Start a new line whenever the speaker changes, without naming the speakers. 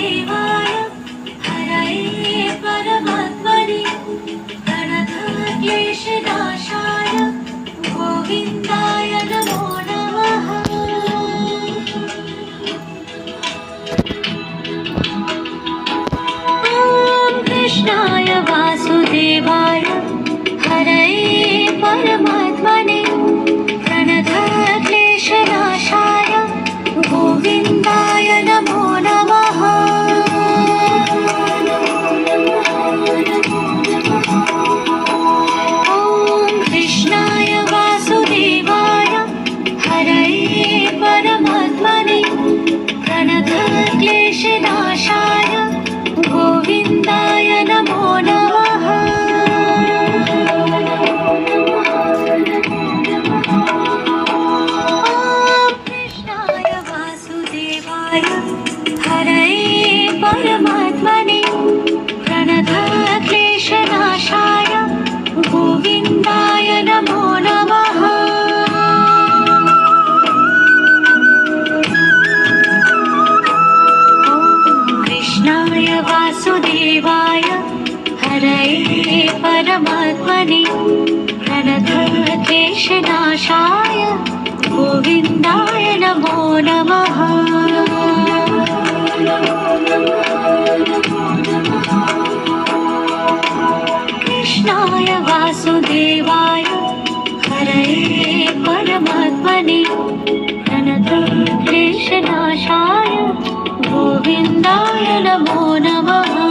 वासुदेवाय हरये परमात्मने प्रणतक्लेशनाशाय गोविन्दाय नमो नमः। ॐ कृष्णाय वासुदेवाय हरये परमात्मने प्रणतक्लेशनाशाय गोविन्दाय नमो नमः। ॐ कृष्णाय वासुदेवाय हरये परमात्मने प्रणतक्लेशनाशाय गोविन्दाय नमो नमः। हरये परमात्मने प्रणतक्लेशनाशाय गोविन्दाय नमो नमः। ॐ कृष्णाय वासुदेवाय हरये परमात्मने प्रणतक्लेशनाशाय गोविन्दाय नमो नमः। कृष्णाय वासुदेवाय हरये परमात्मने प्रणतक्लेशनाशाय गोविन्दाय नमो नमः।